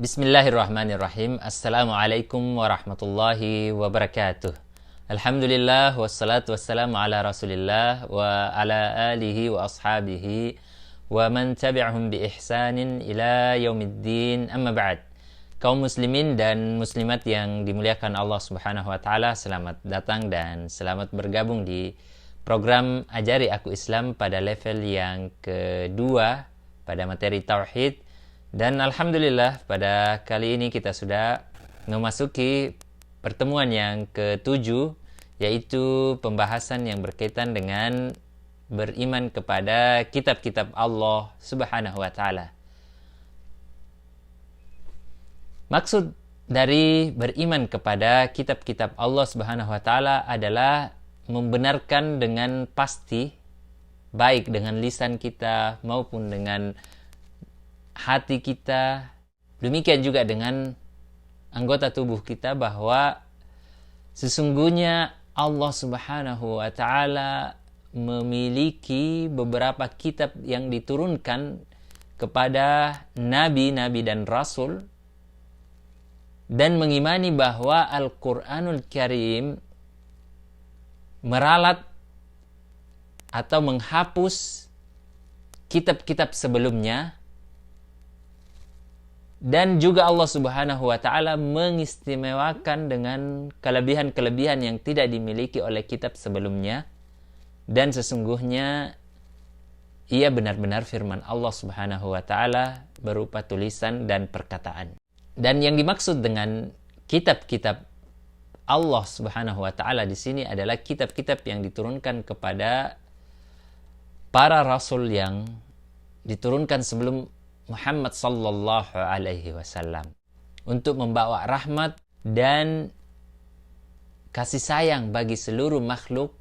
Bismillahirrahmanirrahim. Assalamualaikum warahmatullahi wabarakatuh. Alhamdulillah wassalatu wassalamu ala Rasulillah wa ala alihi wa ashabihi wa man tabi'ahum bi ihsanin ila yaumiddin. Amma ba'd. Kaum muslimin dan muslimat yang dimuliakan Allah Subhanahu wa taala, selamat datang dan selamat bergabung di program Ajari Aku Islam pada level yang kedua pada materi tauhid. Dan alhamdulillah pada kali ini kita sudah memasuki pertemuan yang ke-7, yaitu pembahasan yang berkaitan dengan beriman kepada kitab-kitab Allah Subhanahu wa taala. Maksud dari beriman kepada kitab-kitab Allah Subhanahu wa taala adalah membenarkan dengan pasti, baik dengan lisan kita maupun dengan hati kita, demikian juga dengan anggota tubuh kita, bahwa sesungguhnya Allah Subhanahu wa taala memiliki beberapa kitab yang diturunkan kepada nabi-nabi dan rasul, dan mengimani bahwa Al-Qur'anul Karim meralat atau menghapus kitab-kitab sebelumnya. Dan juga Allah Subhanahu wa taala mengistimewakan dengan kelebihan-kelebihan yang tidak dimiliki oleh kitab sebelumnya. Dan sesungguhnya ia benar-benar firman Allah Subhanahu wa taala berupa tulisan dan perkataan. Dan yang dimaksud dengan kitab-kitab Allah Subhanahu wa taala di sini adalah kitab-kitab yang diturunkan kepada para rasul yang diturunkan sebelum Muhammad sallallahu alaihi wasallam, untuk membawa rahmat dan kasih sayang bagi seluruh makhluk,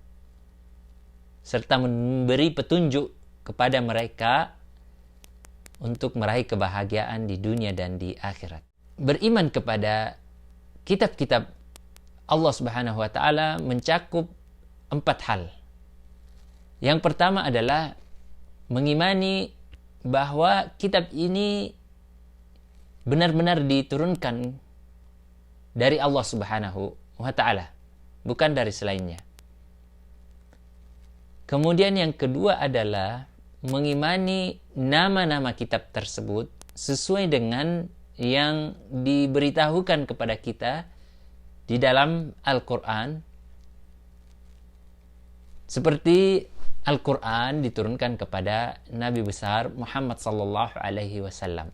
serta memberi petunjuk kepada mereka untuk meraih kebahagiaan di dunia dan di akhirat. Beriman kepada kitab-kitab Allah Subhanahu wa taala mencakup 4 hal. Yang pertama adalah mengimani bahwa kitab ini benar-benar diturunkan dari Allah Subhanahu wa taala, bukan dari selainnya. Kemudian yang kedua adalah mengimani nama-nama kitab tersebut sesuai dengan yang diberitahukan kepada kita di dalam Al-Quran. Seperti Al-Quran diturunkan kepada Nabi besar Muhammad sallallahu alaihi wasallam.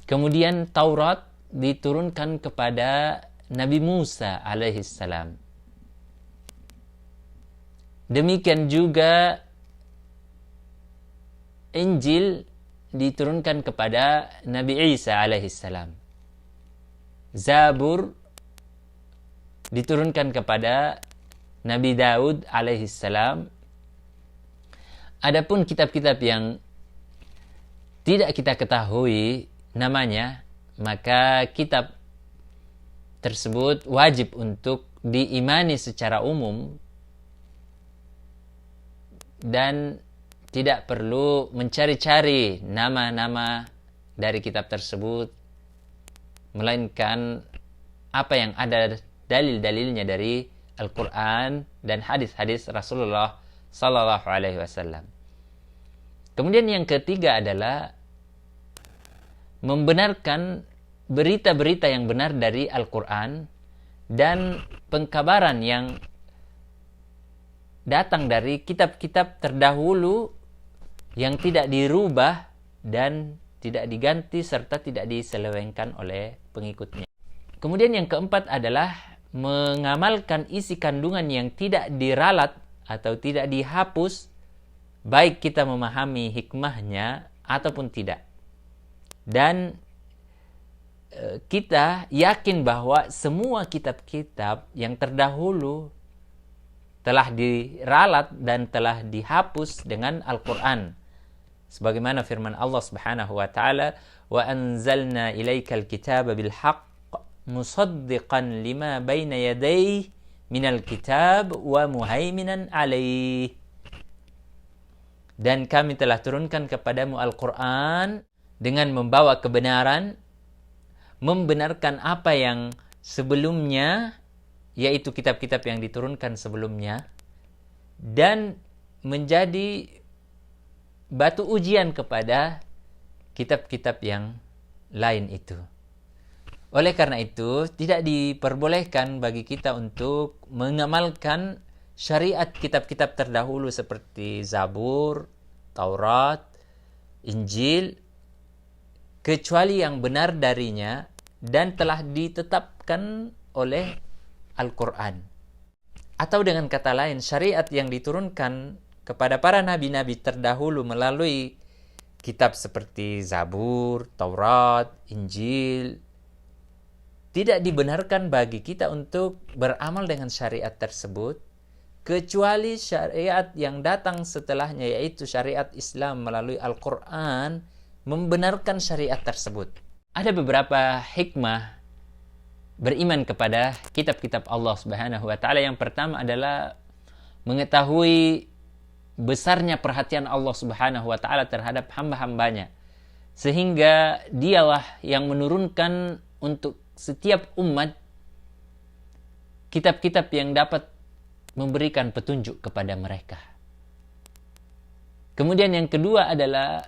Kemudian Taurat diturunkan kepada Nabi Musa alaihi salam. Demikian juga Injil diturunkan kepada Nabi Isa alaihi salam. Zabur diturunkan kepada Nabi Daud alaihi salam. Adapun kitab-kitab yang tidak kita ketahui namanya, maka kitab tersebut wajib untuk diimani secara umum dan tidak perlu mencari-cari nama-nama dari kitab tersebut, melainkan apa yang ada dalil-dalilnya dari Al-Quran dan hadis-hadis Rasulullah Sallallahu Alaihi Wasallam. Kemudian yang ketiga adalah membenarkan berita-berita yang benar dari Al-Quran dan pengkabaran yang datang dari kitab-kitab terdahulu yang tidak dirubah dan tidak diganti serta tidak diselewengkan oleh pengikutnya. Kemudian yang keempat adalah mengamalkan isi kandungan yang tidak diralat atau tidak dihapus, baik kita memahami hikmahnya ataupun tidak. Dan kita yakin bahwa semua kitab-kitab yang terdahulu telah diralat dan telah dihapus dengan Al-Quran. Sebagaimana firman Allah Subhanahu wa taala, "Wa anzalna ilaikal kitaba bil haqq musaddiqan lima baina yadayhi minal kitab wa muhaiminan alaih." Dan kami telah turunkan kepadamu Al-Quran dengan membawa kebenaran membenarkan apa yang sebelumnya, yaitu kitab-kitab yang diturunkan sebelumnya, dan menjadi batu ujian kepada kitab-kitab yang lain itu. Oleh karena itu, tidak diperbolehkan bagi kita untuk mengamalkan syariat kitab-kitab terdahulu seperti Zabur, Taurat, Injil, kecuali yang benar darinya dan telah ditetapkan oleh Al-Quran. Atau dengan kata lain, syariat yang diturunkan kepada para nabi-nabi terdahulu melalui kitab seperti Zabur, Taurat, Injil, tidak dibenarkan bagi kita untuk beramal dengan syariat tersebut, kecuali syariat yang datang setelahnya, yaitu syariat Islam melalui Al-Quran, membenarkan syariat tersebut. Ada beberapa hikmah beriman kepada kitab-kitab Allah Subhanahu wa Ta'ala. Yang pertama adalah mengetahui besarnya perhatian Allah Subhanahu wa Ta'ala terhadap hamba-hambanya, sehingga dialah yang menurunkan untuk setiap umat kitab-kitab yang dapat memberikan petunjuk kepada mereka. Kemudian yang kedua adalah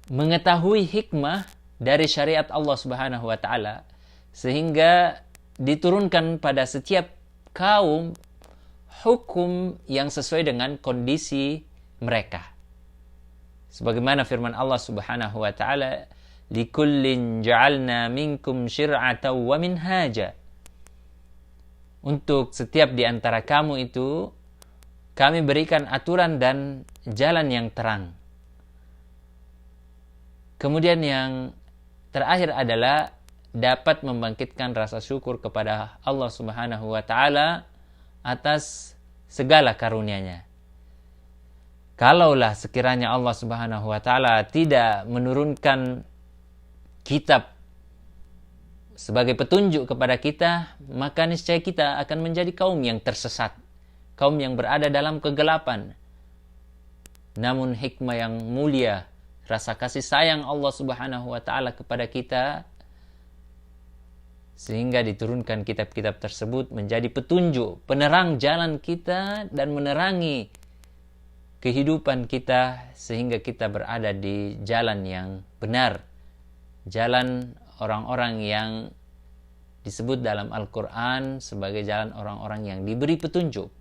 mengetahui hikmah dari syariat Allah Subhanahu wa Ta'ala, sehingga diturunkan pada setiap kaum hukum yang sesuai dengan kondisi mereka. Sebagaimana firman Allah Subhanahu wa Ta'ala, likullin ja'alna minkum syir'atan wa minhaja. Untuk setiap di antara kamu itu kami berikan aturan dan jalan yang terang. Kemudian yang terakhir adalah dapat membangkitkan rasa syukur kepada Allah Subhanahu wa Ta'ala atas segala karunia-Nya. Kalaulah sekiranya Allah Subhanahu wa Ta'ala tidak menurunkan kitab sebagai petunjuk kepada kita, maka niscaya kita akan menjadi kaum yang tersesat, kaum yang berada dalam kegelapan. Namun hikmah yang mulia, rasa kasih sayang Allah Subhanahu wa Ta'ala kepada kita, sehingga diturunkan kitab-kitab tersebut menjadi petunjuk, penerang jalan kita dan menerangi kehidupan kita, sehingga kita berada di jalan yang benar, jalan orang-orang yang disebut dalam Al-Quran sebagai jalan orang-orang yang diberi petunjuk.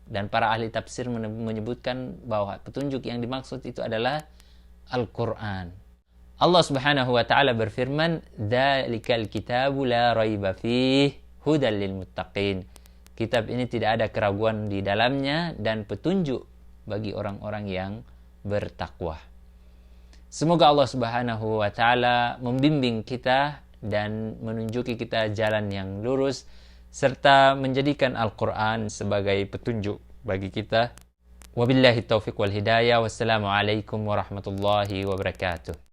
Dan para ahli tafsir menyebutkan bahwa petunjuk yang dimaksud itu adalah Al-Quran. Allah Subhanahu wa Ta'ala berfirman, "Dzalikal kitabu la raiba fihi hudal lil muttaqin." Kitab ini tidak ada keraguan di dalamnya dan petunjuk bagi orang-orang yang bertakwa. Semoga Allah Subhanahu wa Ta'ala membimbing kita dan menunjuki kita jalan yang lurus, serta menjadikan Al-Quran sebagai petunjuk bagi kita. Wabillahi taufiq wal hidayah. Wassalamualaikum warahmatullahi wabarakatuh.